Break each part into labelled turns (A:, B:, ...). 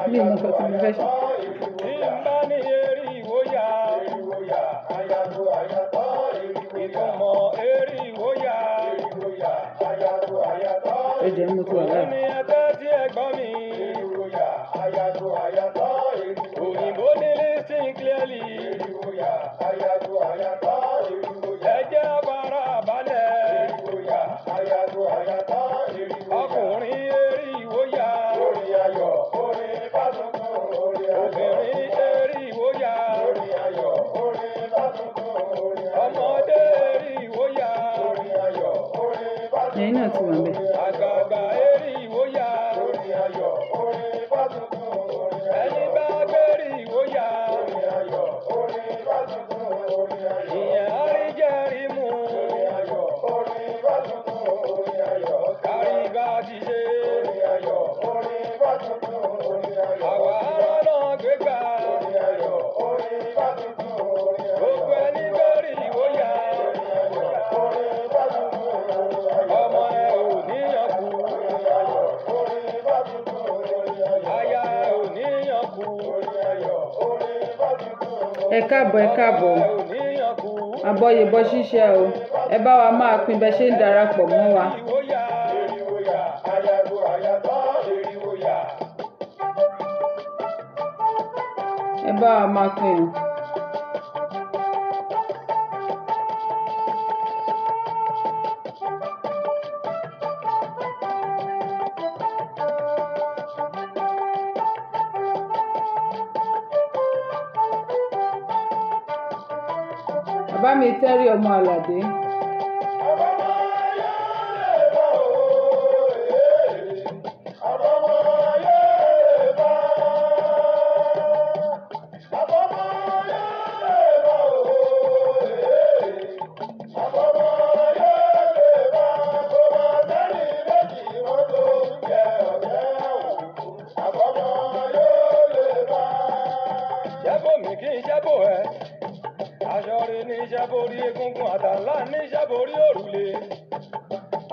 A: mi ò mọ nǹkan tí mo fẹ́ ṣe. Ẹ jẹ́ mo ti wà láì.
B: Òyìnbó ní listen clearly. Ẹ jẹ́ fara balẹ̀. Ọkùnrin eriwo ya. Obìnrin eriwo ya. Ọmọdé eriwo ya.
A: Ẹ̀yin náà ti wà ńbẹ̀.
B: Àgbààgbà eriwo ya. Ẹni bá gbériwo ya. Ìyẹn àríjẹ́rìí mú. Kárí bá ti ṣe. Àwa ará náà gbégbá. Gbogbo ẹni gbériwo ya. Ọmọ ẹ ò níyàn kú. Aya ẹ ò níyàn kú.
A: Ẹ káàbọ̀ ẹ káàbọ̀.
B: Ẹ ò níyàn kú.
A: Àbọ̀yèbọ ṣíṣe o. Ẹ bá wa máa pín bẹ́ ṣe ń darapọ̀ mọ́ wa. Ẹ bá wa máa pín o. Bàbá mi Tẹ́rí ọmọ Àlàdé.
B: Jẹ́bọ̀ mi kì í jẹ́bọ̀ ẹ. Aṣọ rẹ̀ ní ìṣẹ́borí egungun àtàlá ní ìṣẹ́borí òrùlé.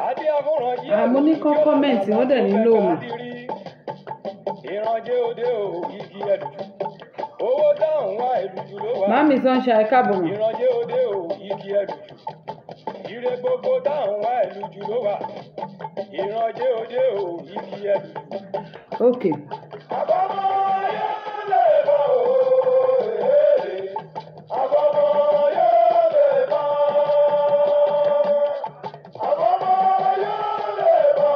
B: Adé afúnran jí
A: Àmọ́ ní kọ́ kọ́mẹ̀ntì wọ́n dẹ̀ nílò mà.
B: Ìrànjẹ́ òde ò igi ẹ̀dùn. Owó dáhùn wá èlùjù ló wà.
A: Màámi Sunshine ẹ káàbọ̀ mà.
B: Ìrànjẹ́ òde ò igi ẹ̀dùn. Ire gbogbo dáhùn wá èlùjù ló wà. Ìrànjẹ́ òde ò igi ẹ̀dùn.
A: Okay.
B: Àbámọ̀ ayé lè bọ̀ òye. Àbámọ̀ ayé lè bọ̀. Àbámọ̀ ayé lè bọ̀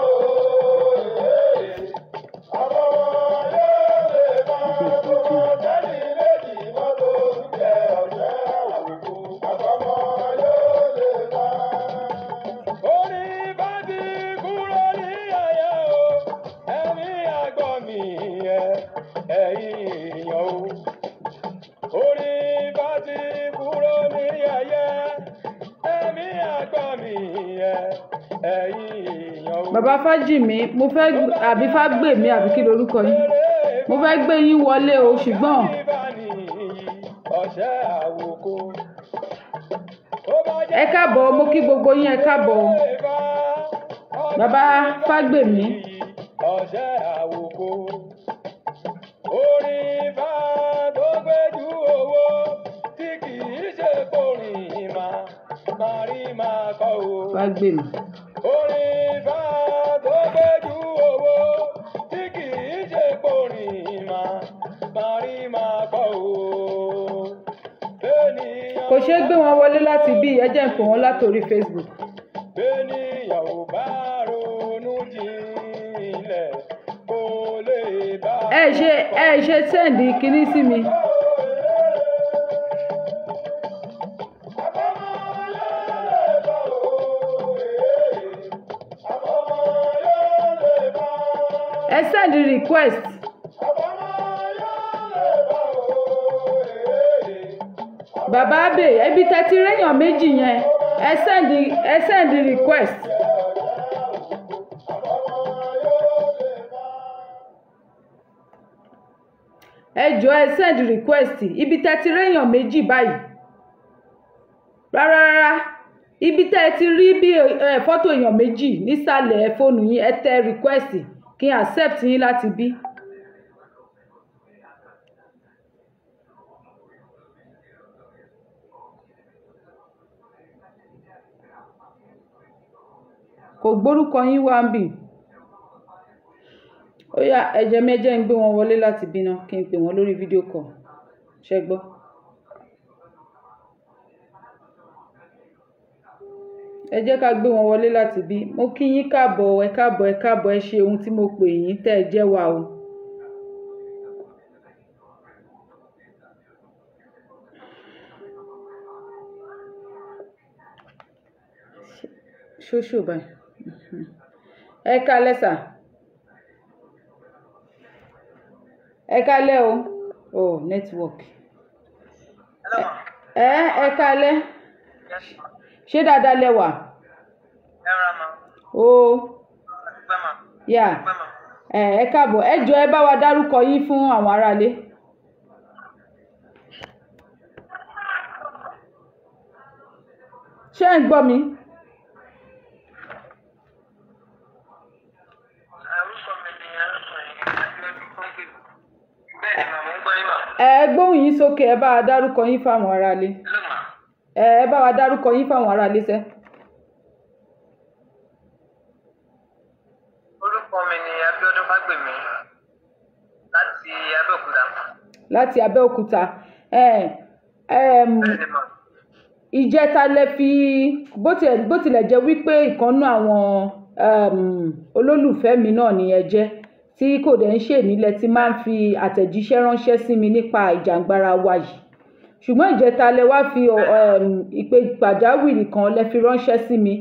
B: òye. Àbámọ̀ ayé lè bọ̀. Gbogbo tẹ́lí méjì mọ́tò jẹ́ ọ̀jẹ́ àwòkù. Àbámọ̀ ayé lè bọ̀. Orí bá ti kúrò ní ayé o, ẹ̀mí àgbọ̀ mi ẹ̀yin èèyàn o. Orí bá ti kúrò ní ayé, ẹ̀mí àgbọ̀ mi ẹ̀yin èèyàn o.
A: Bàbá Fájìmí, mo fẹ́ àbí Fágbèmí àbí kí lorúkọ yín? Mo fẹ́ gbé yín wọlé o ṣùgbọ́n
B: Ọ̀ṣẹ́ àwòkọ́.
A: ẹ káàbọ̀ mo kí gbogbo yín ẹ káàbọ̀ o. Bàbá Fágbèmí.
B: Ọ̀ṣẹ́ àwòkọ́. Orin bá tó gbẹ́jú owó tí kì í ṣe kórìn máa rí máa kọ́ o.
A: Fágbèmí.
B: Orin bá tó gbẹ́jú owó tí kì í ṣe kórìn máa rí máa kọ́ o.
A: Kò ṣeé gbé wọn wọlé láti bí ẹ jẹ́ n pè wọ́n látòrí Facebook.
B: Bẹ́nìyàn ò bá ronú jinlẹ̀ kó lè bá.
A: Ẹ ṣe sẹ́ǹdì kinní sí mi. Ẹ sẹ́ǹdì request. Bàbá Abe ẹbí tẹ́tí réyàn méjì yẹn ẹ sẹ́ǹdì request. Ẹ jọ̀ọ́ ẹ sẹ́ǹdì request ibi tẹ́tí réyàn méjì báyìí. Rárá ibi tẹ́ ẹ ti rí bí fọ́tò èèyàn méjì nísàlẹ̀ fóònù yín ẹ tẹ request kí n accept yín láti bí. kò gbórúkọ yín wá ń bì. Ó yá ẹ̀jẹ̀ méjẹ́ ń gbé wọn wọlé láti bínú kí n pè wọ́n lórí fídíò call ṣẹ gbọ́. Ẹ jẹ́ ká gbé wọn wọlé láti bí. Mo kí yín káàbọ̀ ẹ káàbọ̀ ẹ káàbọ̀ ẹ ṣe ohun tí mo pè yín tẹ́ ẹ jẹ́ wa o. Ṣóṣò báyìí. Ẹ kálẹ́ sà. Ẹ kálẹ́ o. Oh, network. Ẹ kálẹ́. Ṣé dáadáa lẹ wà? Yà. Ẹ káàbọ̀. Ẹ jọ̀ọ́ ẹ bá wa dárúkọ yín fún àwọn aráalé. Ṣé ẹ ń gbọ́ mi? Ẹ gbóhùn yín sókè ẹ bá wa dárúkọ yín fáwọn aráalé. Ẹ bá wa dárúkọ yín fáwọn aráalé sẹ́.
C: Orúkọ mi ni Abíọ́dún Fágbèmí láti Abẹ́òkúta.
A: Láti Abẹ́òkúta. Ìjẹta lẹ fi bó tilẹ̀ jẹ́ wípé ìkànnú àwọn olólùfẹ́ mi náà ni ẹ jẹ́ tí kò dẹ̀ ń ṣe nílẹ̀ tí máa ń fi àtẹ̀jíṣẹ́ ránṣẹ́ sí mi nípa ìjàngbara wa yìí. Ṣùgbọ́n ìjẹta lẹ wá fi ìpè pàjáwìrì kan lẹ fi ránṣẹ́ sí mi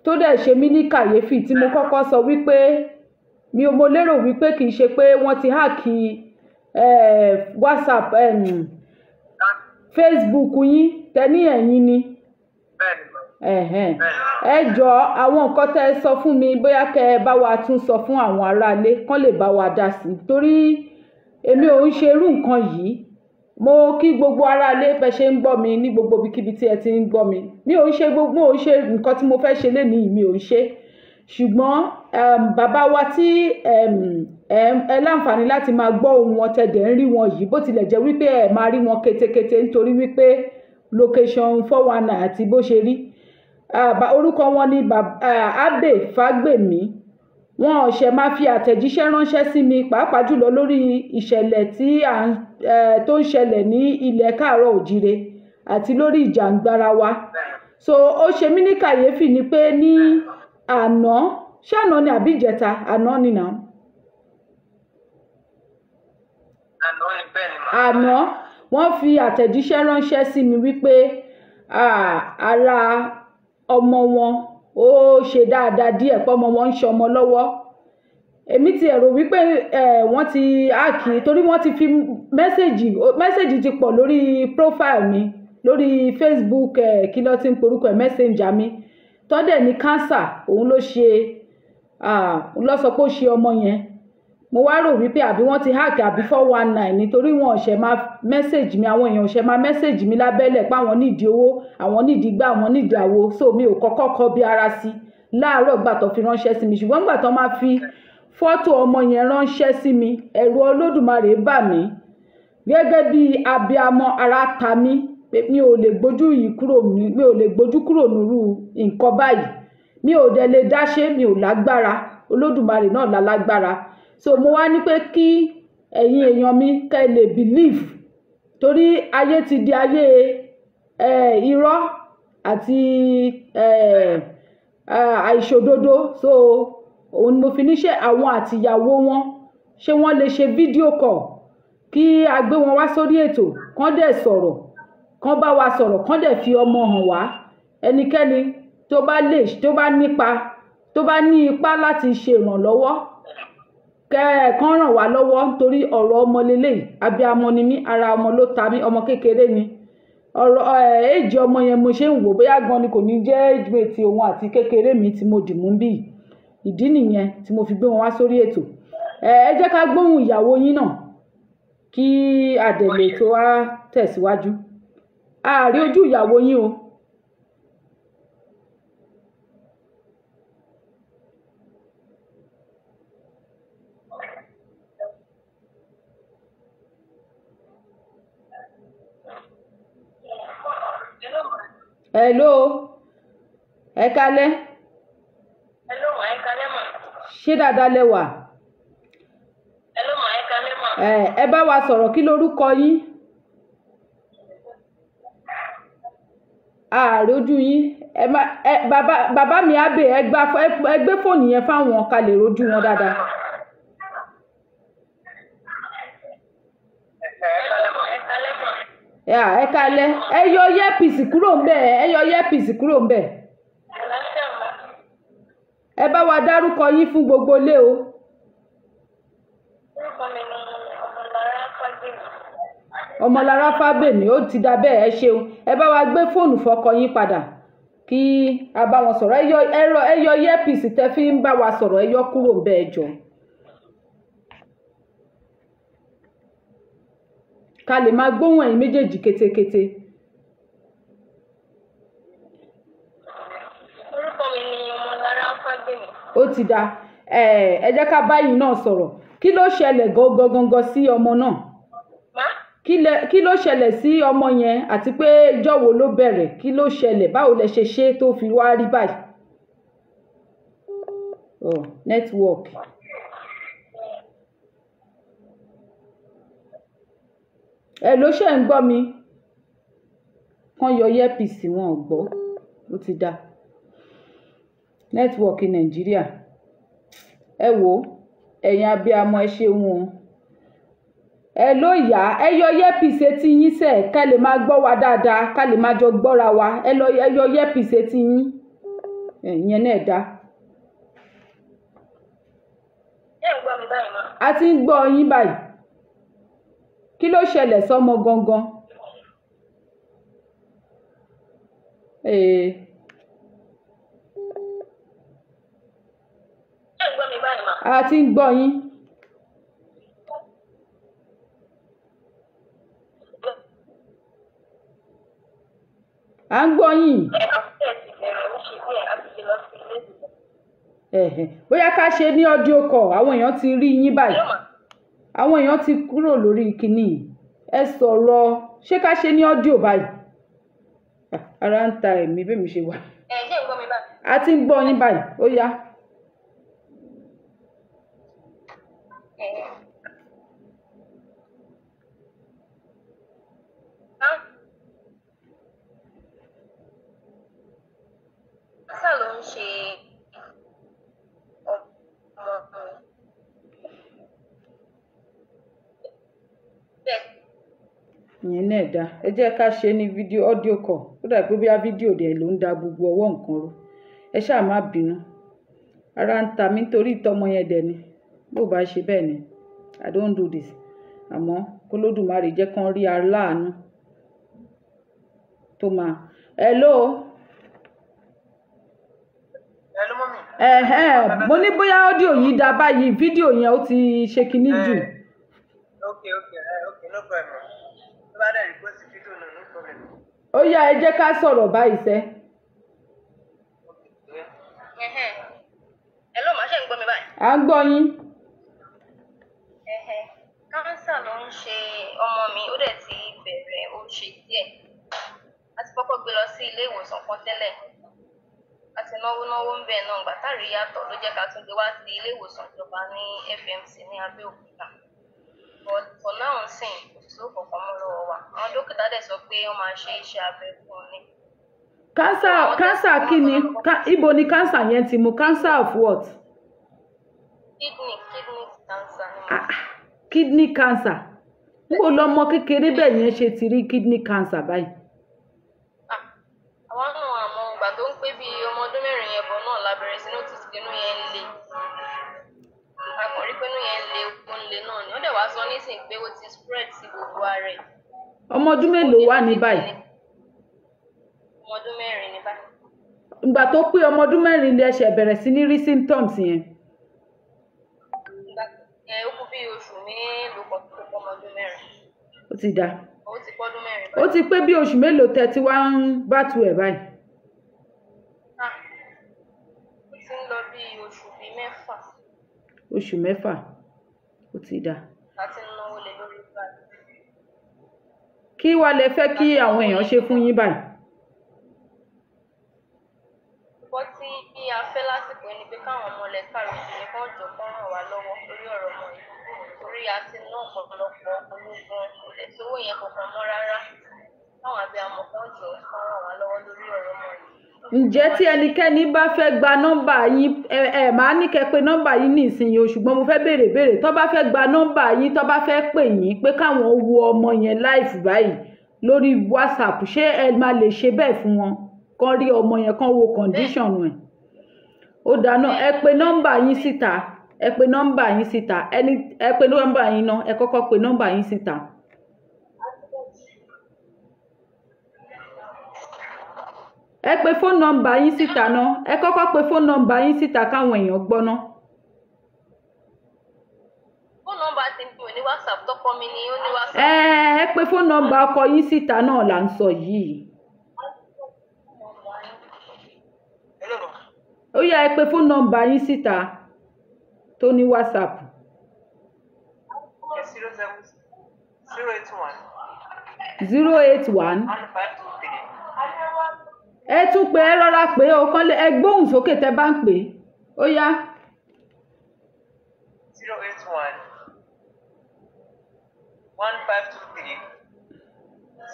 A: tó dẹ̀ ṣe mí ní kàyéfì tí mo kọ́kọ́ sọ wípé mo lérò wípé kì í ṣe pé wọ́n ti háàkì WhatsApp Facebook yín tẹ́ní ẹ̀yin ni. Ẹ jọ̀ọ́ àwọn nǹkan tẹ́ ẹ sọ fún mi bóyá kẹ́ ẹ bá wa tún sọ fún àwọn aráalé kán lè bá wa dá sí torí èmi ò ń ṣe irú nǹkan yìí. Mo kí gbogbo aráalé bẹ́ ṣe ń gbọ́ mi ní gbogbo ibikíbi tí ẹ ti ń gbọ́ mi. Mi ò ń ṣe nǹkan tí mo fẹ́ ṣe lénìí mi ò ń ṣe. Ṣùgbọ́n bàbá wa tí ẹ láǹfààní láti máa gbọ́ ohùn wọn tẹ̀dẹ̀ ń rí wọn yìí bó tilẹ̀ jẹ́ wípé ẹ máa rí wọn ketekete nítorí wípé location 419 àti bó ṣe rí. Orúkọ wọn ni Abe Fágbèmí. Wọn ò ṣe máa fi àtẹ̀jíṣẹ́ ránṣẹ́ sí mi pàápàá jùlọ lórí ìṣẹ̀lẹ̀ tó ń ṣẹlẹ̀ ní ilẹ̀ káàárọ̀ òjíire àti lórí ìjàngbara wa. So ó ṣe mí ní kàyéfì ni pé ní àná ṣé àná ni àbí ìjẹta àná ni nà. Àná wọ́n fi àtẹ̀jíṣẹ́ ránṣẹ́ sí mi wípé ara ọmọ wọn ó ṣe dáadáa díẹ̀ pé ọmọ wọn ń ṣọmọ lọ́wọ́. Èmi ti rò wípé wọ́n ti háàkì torí wọ́n ti fi mẹ́sẹ̀gì ti pọ̀ lórí profile mi lórí Facebook kí ló ti ń porúkọ messenger mi tọ́dẹ̀ ní cancer òun ló sọ pé ó ṣe ọmọ yẹn. Mo wá rò wípé àbí wọ́n ti háàkì àbí 419 nítorí wọn ò ṣe máa mẹ́sẹ̀gì mi àwọn èèyàn ò ṣe máa mẹ́sẹ̀gì mi lábẹ́lẹ̀ pé àwọn nídìí owó àwọn nídìí gbá àwọn nídìí àwo so mi ò kọ́kọ́ kọ́ bí ara sí láàárọ̀ gbà tó fi ránṣẹ́ sí mi ṣùgbọ́n gbà tó máa fi fọ́tò ọmọ yẹn ránṣẹ́ sí mi ẹ̀rù Olódùmarè bà mí gẹ́gẹ́ bí abiyamọ ara ta mí mi ò lè gbójú kúrò nírú nǹkan báyìí mi ò dẹ̀ lè dáṣe mi ò lágbára Olódùmarè náà lálágbára. So mo wá ní pé kí ẹ̀yin èèyàn mi kẹ́ lè believe torí ayé ti di ayé irọ́ àti àìṣòdodo so òun ni mo fi níṣẹ́ àwọn àtìyàwó wọn ṣé wọ́n lè ṣe fídíò call kí a gbé wọn wá sórí ètò kán dẹ̀ sọ̀rọ̀ kán bá wa sọ̀rọ̀ kán dẹ̀ fi ọmọ hàn wá ẹnikẹ́ni tó bá ní ipá láti ṣe ìrànlọ́wọ́ kán ràn wá lọ́wọ́ nítorí ọ̀rọ̀ ọmọ lélẹ́yìí abiyamọ ni mí ara ọmọ ló ta mí ọmọ kékeré ni ọ̀rọ̀ èjì ọmọ yẹn mo ṣe ń wò bóyá gan ni kò ní jẹ́ ìgbé ti òun àti kékeré mi tí mo dì mú bí ìdí nìyẹn tí mo fi gbé wọn wá sórí ètò. Ẹ jẹ́ ká gbóhùn ìyàwó yín náà kí àdèlè tó wá tẹ̀síwájú. A rí ojú ìyàwó yín o. Hello ẹ kálẹ́. ṣé dáadáa lẹ́wà?
C: Hello ma, ẹ kalẹ́ ma.
A: Ẹ bá wa sọ̀rọ̀, kí lorúkọ yín? Àrójú yín. Bàbá mi Abe, ẹ gbé fóònù yẹn fáwọn ká lè rojú wọn dáadáa. Ẹ kalẹ́. Ẹ yọ earpiece kúrò ńbẹ̀, Ẹ bá wa dárúkọ yín fún gbogbo ilé o.
C: Orúkọ mi ni Ọmọlára Fágbèmí.
A: Ọmọlára Fágbèmí, ó ti dà bẹ́ẹ̀, ẹ ṣeun. Ẹ bá wa gbé fóònù fọkọ yín padà kí a bá wọn sọ̀rọ̀. Ẹ yọ earpiece tẹ́ fi ń bá wa sọ̀rọ̀, ẹ yọ kúrò ńbẹ̀ ẹ jọ̀ọ́. Ká lè máa gbóhùn ẹ̀yin méjèèjì kétékété.
C: Orúkọ mi ni Ọmọlára Fágbèmí.
A: Ó ti dà. Ẹ jẹ́ ká báyìí náà sọ̀rọ̀. Kí ló ṣẹlẹ̀ gangan sí ọmọ náà?
C: Má?
A: Kí ló ṣẹlẹ̀ sí ọmọ yẹn àti pé ìjọ́ wo ló bẹ̀rẹ̀? Kí ló ṣẹlẹ̀? Báwo lẹ ṣe ṣe tó fi wá rí báyìí? Network. Ẹ ló ṣe ń gbọ́ mi? Kán yọ earpiece wọn ò gbọ́. Ó ti dà. Network Nàìjíríà. Ẹ wò ẹ̀yin abiyamọ ẹ ṣeun o. Ẹ ló yá, ẹ yọ earpiece etí yín sẹ̀ ká lè máa gbọ́ wa dáadáa, ká lè máa jọ gbọ́ra wa. Ẹ yọ earpiece etí yín. Ìyẹn náà dá.
C: Ṣé ń gbọ́ mi báyìí ma?
A: A ti ń gbọ́ yín báyìí. Kí ló ṣẹlẹ̀ sọ́mọ gangan?
C: Ṣé ń gbọ́ mi báyìí ma?
A: A ti ń gbọ́ yín. À ń gbọ́ yín. Bóyá ká ṣe ní audio call, àwọn èèyàn ti rí yín báyìí. Àwọn èèyàn ti kúrò lórí kinní. Ẹ sọ̀rọ̀, ṣé ká ṣe ní audio báyìí? Ara ń ta ẹ̀mí bẹ́ẹ̀ mi ṣe wà.
C: Ṣé ń gbọ́ mi báyìí?
A: A ti ń gbọ́ yín báyìí, ó yá.
C: Kánsà ló ń ṣe ọmọ mi.
A: Ìyẹn náà dá. Ẹ jẹ́ ká ṣe ní fídíò audio call. Ó dà pé bóyá fídíò dẹ̀ ló ń da gbogbo ọwọ́ nǹkan rú. Ẹ ṣáà má bínú. Ara ń ta mí nítorí ìtọ́mọ yẹn dẹ̀ ni. Bó bá ṣe bẹ́ẹ̀ ni, I don't do this. Àmọ́ k'Olódùmarè jẹ́ kán rí aláàánú tó máa. Hello.
C: Hello mọ́mì.
A: Mo ní bóyá audio yìí dá báyìí, fídíò yẹn ó ti ṣe kinní jù.
C: Okay, no problem. Tó bá dẹ̀ request fídíò náà, no problem.
A: Ó yá, ẹ jẹ́ ká sọ̀rọ̀ báyìí sẹ́.
C: Hello ma, ṣé ń gbọ́ mi báyìí?
A: À ń gbọ́ yín.
C: Kánsà ló ń ṣe ọmọ mi, ó dẹ̀ ti bẹ̀rẹ̀ ó ṣe díẹ̀. A ti kọ́kọ́ gbé lọ sí ilé ìwòsàn kan tẹ́lẹ̀. A ti náwó ń bẹ̀ náà, gbà táàrí yàtọ̀ ló jẹ́ ká tún gbé wá sí ilé ìwòsàn ìjọba ní FMC ní Abẹ́òkúta. But for now sìn, kò sí kankan mọ́ lọ́wọ́ wa. Àwọn dókítà dẹ̀ sọ pé wọ́n máa ṣe iṣẹ́ abẹ fún un ní.
A: Cancer kí ni? Ibo ni cancer yẹn ti mú? Cancer of what?
C: Kidney cancer ni mo.
A: Kidney cancer. Níbo lọmọ kékeré bẹ́ẹ̀ yẹn ṣe ti rí kidney cancer báyìí?
C: Àwọn náà àmọ́ ìgbà tó ń pé bí ọmọ ọdún mẹ́rin yẹn bọ̀ náà la bẹ̀rẹ̀ sí notice pé inú yẹn ń le. A kàn rí pé inú yẹn ń le, ó ń le náà ni. Ó dẹ̀ wá sọ nísìnyí pé ó ti spread sí gbogbo ara ẹ̀.
A: Ọmọ ọdún mélòó wà ní báyìí?
C: Ọmọ ọdún mẹ́rin ní báyìí.
A: Ìgbà tó pé ọmọ ọdún mẹ́rin lẹ ṣe bẹ̀rẹ̀ sí ní rí symptoms yẹn.
C: Ó kú bí oṣù mélòó kan tó pọ̀ ọmọ ọdún mẹ́rin.
A: Ó ti dà.
C: Ó ti pọ́ ọdún mẹ́rin
A: Ó
C: báyìí.
A: ti pé bí oṣù mélòó tẹ́ ti wá ń bátù ẹ̀ báyìí?
C: Ó ti ń lọ bí oṣù bíi mẹ́fà.
A: Oṣù mẹ́fà. Ó ti dà.
C: Láti náwó lé lórí báyìí.
A: Kí wá lẹ fẹ́ kí àwọn èèyàn ṣe fún yín báyìí?
C: Nǹkan tí a fẹ́ lásìkò bẹ̀ ni pé káwọn ọmọ ilẹ̀ káàrọ̀ sí ni kán jọ kán ràn wá lọ́wọ́ lórí ọ̀rọ̀ ọmọ yìí torí a ti ná ọ̀pọ̀lọpọ̀ ológun ilẹ̀ tí owó yẹn kankan mọ́ rárá káwọn abiyamọ kán jọ kán ràn wá lọ́wọ́ lórí ọ̀rọ̀ ọmọ yìí.
A: ǹjẹ́ tí ẹnikẹ́ni bá fẹ́ gba nọ́mbà yín máa ní kẹ́ pé nọ́mbà yín ní ìsinyìí o ṣùgbọ́n mo fẹ́ béèrè tó bá fẹ́ gba nọ́mbà yín tó bá fẹ́ pè yín pé káwọn wo ọmọ yẹn live báyìí lórí WhatsApp ṣé ẹ máa lè ṣe bẹ́ẹ̀ fún wọn kán rí ọmọ yẹn kán wo condition ẹ̀ ó dáná ẹ pè nọ́mbà yín síta ẹ pè nọ́mbà yín síta ẹ pè nọ́mbà yín náà ẹ kọ́kọ́ pè nọ́mbà yín síta. ẹ pè fóònù nọ́mbà yín síta náà ẹ kọ́kọ́ pè fóònù nọ́mbà yín síta káwọn èèyàn gbọ́ ná.
C: fóònù nọ́mbà ti mi ò ní WhatsApp tọkọ mi ni ó ní WhatsApp.
A: ẹ pè fóònù nọ́mbà ọkọ yín síta náà là ń sọ yìí. ó yá ẹ pè fóònù nọ́mbà yín síta tó ní WhatsApp. 081 ẹ tún pé ẹ rọra pé o kán lé ẹ gbóhùn sókè tẹ́ bá ń pè ó yá.
D: 081 1523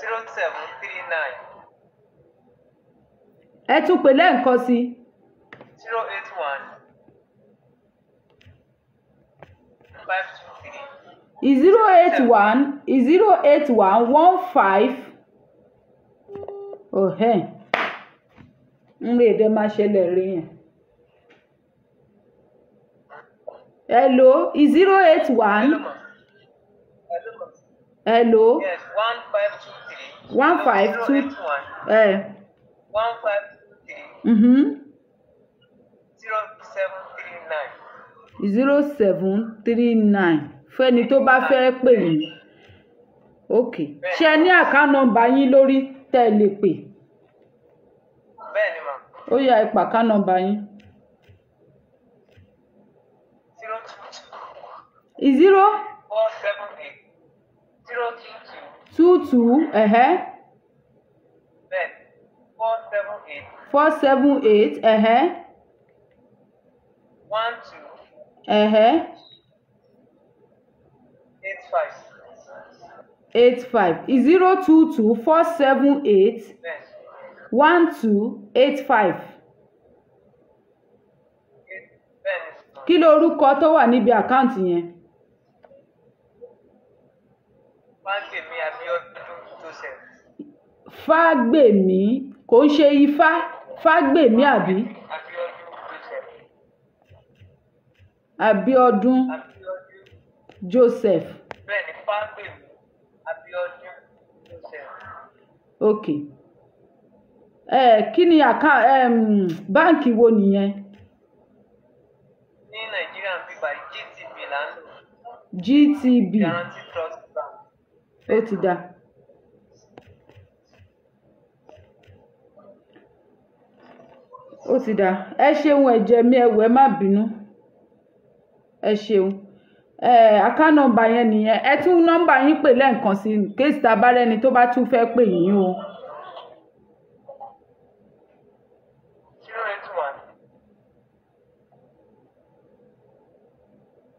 D: 0739.
A: ẹ tún pè lẹ́ẹ̀kan sí.
D: 081 523.
A: 081 15 ọ̀hẹ́ ń lè dé máa ṣẹlẹ̀ rí yẹn. Hello 081 hello
D: Yes, 1523.
A: 152
D: 081 153 0739.
A: 0739 fẹ́ni tó bá fẹ́ pè yín ok ṣe ní àkáǹtì nọ́mbà yín lórí tẹ́ ẹ lè pè
D: Bẹ́ẹ̀ ni mà.
A: ó yá ẹ pa àkáǹtì nọ́mbà yín 0
D: 478 022.
A: 22 ẹ̀hẹ́
D: Bẹ́ẹ̀ 478
A: 478 ẹ̀hẹ́
D: 12
A: ẹ̀hẹ́
D: 85.
A: 022 478
D: Bẹ́ẹ̀
A: 1285
D: bẹ́ẹ̀ ni.
A: kí lorúkọ tó wà níbi àkáǹtì yẹn.
D: Fágbèmí Abíọ́dún Joseph.
A: Fágbèmí kò ń ṣe ifá Fágbèmí àbí
D: Abíọ́dún Joseph.
A: Abíọ́dún
D: Abíọ́dún.
A: Joseph
D: Bẹ́ẹ̀ ni Fágbèmí Abíọ́dún Joseph.
A: ok kí ni báǹkì wo nìyẹn.
D: Ní Nàìjíríà ń bíbá GTB là ń lò.
A: GTB
D: Guarantee Trust Bank.
A: ó ti dá ó ti dá ẹ ṣeun ẹ̀jẹ̀ mi ẹ̀wọ̀ ẹ má bínú ẹ ṣeun àkáǹtì nọ́mbà yẹn nìyẹn ẹ tún nọ́mbà yín pè lẹ́ẹ̀kan sí kéèsì tá a bá rẹ́ni tó bá tún fẹ́ pè yín o.
D: 081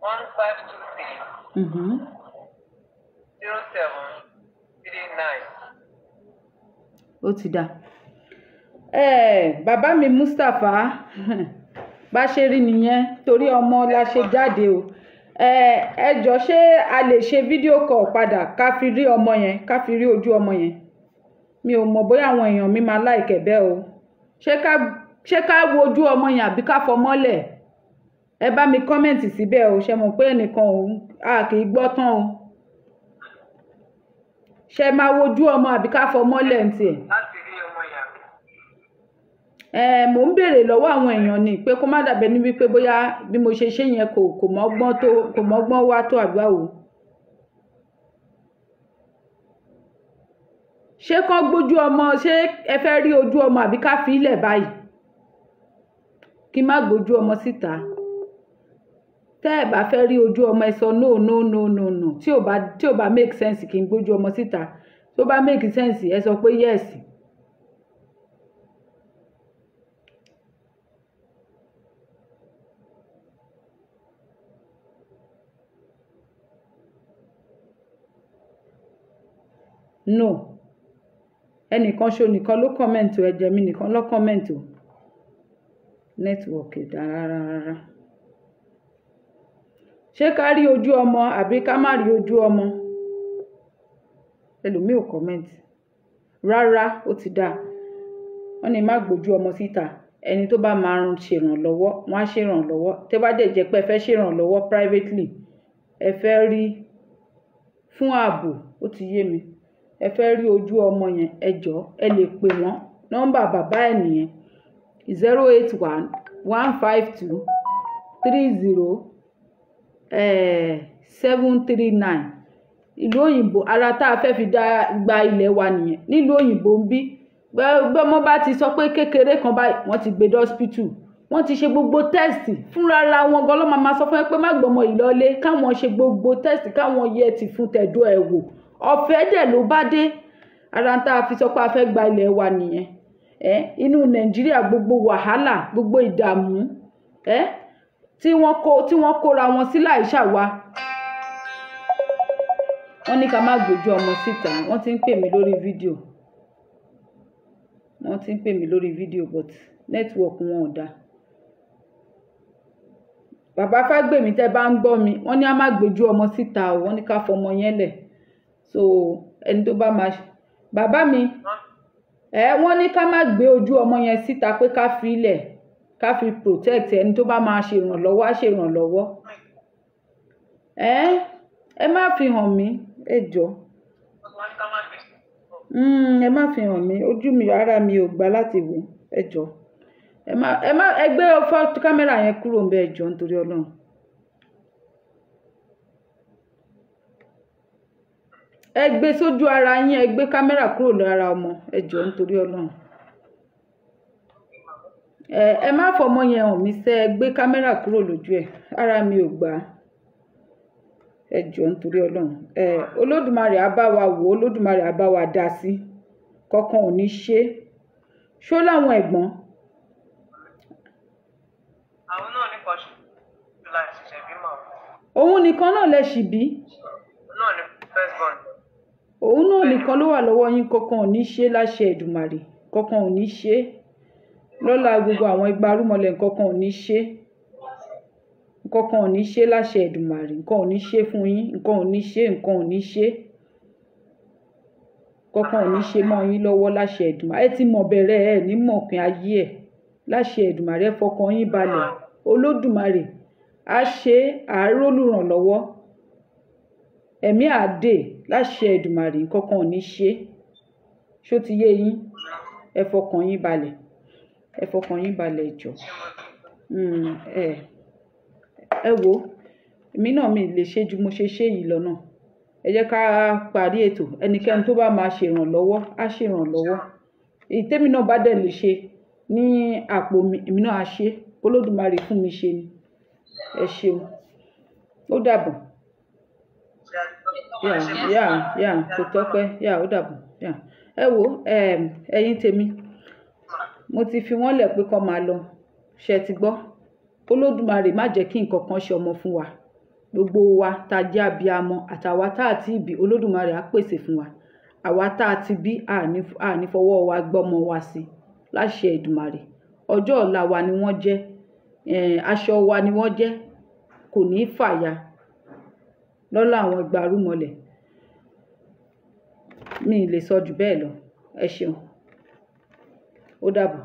D: 1523
A: Mhm.
D: 0739.
A: ó ti dá bàbá mi Mustapha bá ṣe rí nìyẹn torí ọmọ la ṣe jáde o ẹ jọ ṣé a lè ṣe fídíò call padà ká fi rí ọmọ yẹn ká fi rí ojú ọmọ yẹn mi ò mọ̀ bóyá àwọn èèyàn mi máa láìkẹ̀ bẹ́ẹ̀ o ṣé ká wo ojú ọmọ yẹn àbí ká fọmọ́lẹ̀ ẹ bá mi kọ́mẹ̀ntì síbẹ̀ o ṣe mọ̀ pé ẹnìkan ò a kì í gbọ́ tán o ṣe máa wojú ọmọ àbí ká fọmọ́lẹ̀ ń tiẹ̀.
D: Láti rí ọmọ ìyá.
A: mò ń béèrè lọ́wọ́ àwọn èèyàn ni pé kó má dàbẹ́ ní wípé bóyá bí mo ṣe ṣe yẹn kò mọ́gbọ́n wá tó àbí báwo. ṣé kán gbójú ọmọ ṣé ẹ fẹ́ rí ojú ọmọ àbí ká fi ilẹ̀ báyìí kí má gbójú ọmọ síta tẹ́ ẹ bá fẹ́ rí ojú ọmọ ẹ sọ no no no no no tí ò bá make sense kí n gbójú ọmọ síta tó bá make sense ẹ sọ pé yes. no ẹnìkan ṣo nìkan ló kọ́mẹ̀ntì ẹ̀jẹ̀ mi nìkan ló kọ́mẹ̀ntì o nẹ́tíwọ̀kì dá rárá. Ṣé ká rí ojú ọmọ àbí ká má rí ojú ọmọ? Ẹlòmíì ò kọ́mẹ̀ntì rárá, ó ti dáa. Wọ́n ní má gbójú ọmọ síta, ẹni tó bá máa ṣèrànlọ́wọ́ wọ́n á ṣèrànlọ́wọ́. Tẹ́ bá dẹ̀ jẹ́ pé ẹ fẹ́ ṣèrànlọ́wọ́ privately, ẹ fẹ́ rí fún ààbò, ó ti yé mi, ẹ fẹ́ rí ojú ọmọ yẹn, ẹ jọ̀ọ́ ẹ lè pè wọ́n. Nọ́mbà bàbá ẹ̀ nìyẹn 081 152 30 739. Ìlú òyìnbó ara tá a fẹ́ fi gba ilẹ̀ wa nìyẹn. Nílùú òyìnbó ń bí gbọ́mọ bá ti sọ pé kékeré kan báyìí wọ́n ti gbé dé hospital, wọ́n ti ṣe gbogbo tẹ́sì fúnra wọn gan ló máa sọ fún ẹ pé má gbọ́mọ yìí lọlé, káwọn ṣe gbogbo tẹ́sì káwọn yẹ ti fún tẹ̀dọ̀ ẹ̀ wò. Ọ̀fẹ́ dẹ̀ ló bá dé. Ara tá a fi sọ pé a fẹ́ gba ilẹ̀ wa nìyẹn. Inú Nàìjíríà gbogbo wàhálà gbogbo ìdààmú tí wọ́n kóra wọn sí láìṣàwá. Wọ́n ní ká má gbójú ọmọ síta. Wọ́n ti ń pè mí lórí fídíò but network wọn ò dáa. Bàbá Fágbèmí tẹ́ bá ń gbọ́ mi, wọ́n ní a má gbójú ọmọ síta o, wọ́n ní ká fọmọ yẹn lẹ̀. So ẹni tó bá máa bàbá mi wọ́n ní ká má gbé ojú ọmọ yẹn síta pé ká fi ilẹ̀ ká fi protect ẹni tó bá máa ṣèrànlọ́wọ́ á ṣèrànlọ́wọ́. Ẹ má fi hàn mí ẹ jọ̀ọ́. Ẹ má fi hàn mí, ojú mi ara mi ò gbà láti wò ẹ jọ̀ọ́. Ẹ gbé kámẹ́rà yẹn kúrò ńbẹ̀ ẹ jọ̀ọ́ nítorí Ọlọ́run. Ẹ gbé sójú ara yín, ẹ gbé kámẹ́rà kúrò lára ọmọ ẹ jọ̀ọ́ nítorí Ọlọ́run. Ẹ má fọmọ yẹn hàn mí sẹ́, ẹ gbé kámẹ́rà kúrò lójú ẹ̀, ara mi ò gbà ẹ jọ̀ọ́ nítorí Ọlọ́run. Olódùmarè á bá wa wò, Olódùmarè á bá wa dá sí, kankan ò ní ṣe. Ṣó láwọn ẹ̀gbọ́n?
D: Àwọn náà ní kọ́ṣù láti ṣe bímọ.
A: Òun nìkan náà lẹ ṣì bí?
D: Náà ní first born.
A: Òun náà nìkan ló wà lọ́wọ́ yín, kankan ò ní ṣe láṣẹ Èdùmàrè, kankan ò ní ṣe. Lọ́lá gbogbo àwọn igba rúmọlẹ̀ kankan ò ní ṣe. Nǹkan ò ní ṣe láṣẹ Èdùmàrè, nǹkan ò ní ṣe fún yín, nǹkan ò ní ṣe, nǹkan ò ní ṣe. Nǹkan ò ní ṣe mọ́ yín lọ́wọ́ láṣẹ Èdùmàrè. Ẹ ti mọ̀ bẹ̀rẹ̀ ẹ ní mọ̀ pín ayé ẹ̀ láṣẹ Èdùmàrè. Ẹ fọkàn yín balẹ̀, Olódùmarè á ṣe àárólùrànlọ́wọ́. Ẹ̀mí àdè láṣẹ Èdùmàrè, nǹkan ò ní ṣe. Ṣó ti yé yín? Ẹ fọkàn yín balẹ̀, ẹ fọkàn yín balẹ̀ jọ̀ọ́. Ẹ wò èmi náà mi lè ṣe ju mo ṣe ṣe yìí lọ náà. Ẹ jẹ́ ká parí ètò. Ẹnikẹ́ni tó bá máa ṣèrànlọ́wọ́ á ṣèrànlọ́wọ́. Èyí tèmi náà bá dẹ̀ lè ṣe ní àpò mi èmi náà á ṣe. Olódùmarè fún mi ṣe ni. Ẹ ṣeun. Ó dàbọ̀. Kò tọ́pẹ́. Ó dàbọ̀. Ẹ wò ẹ̀yin tèmi, mo ti fi wọ́n lẹ̀ pé kó máa lọ. Ṣé ti gbọ́? Olódùmarè má jẹ́ kí nǹkan kan ṣe ọmọ fún wa. Gbogbo wa tá jẹ́ abiyamọ àtàwa tá àti bí, Olódùmarè á pèsè fún wa. Àwa tá ti bí àní fọwọ́ wa gbọ́mọ wa sí láṣẹ Èdùmàrè. Ọjọ́ ọ̀la wa ni wọ́n jẹ́, aṣọ wa ni wọ́n jẹ́, kò ní fàya lọ́lá àwọn igba rúmọlẹ̀. Mi lè sọ jù bẹ́ẹ̀ lọ. Ẹ ṣeun. Ó dàbọ̀.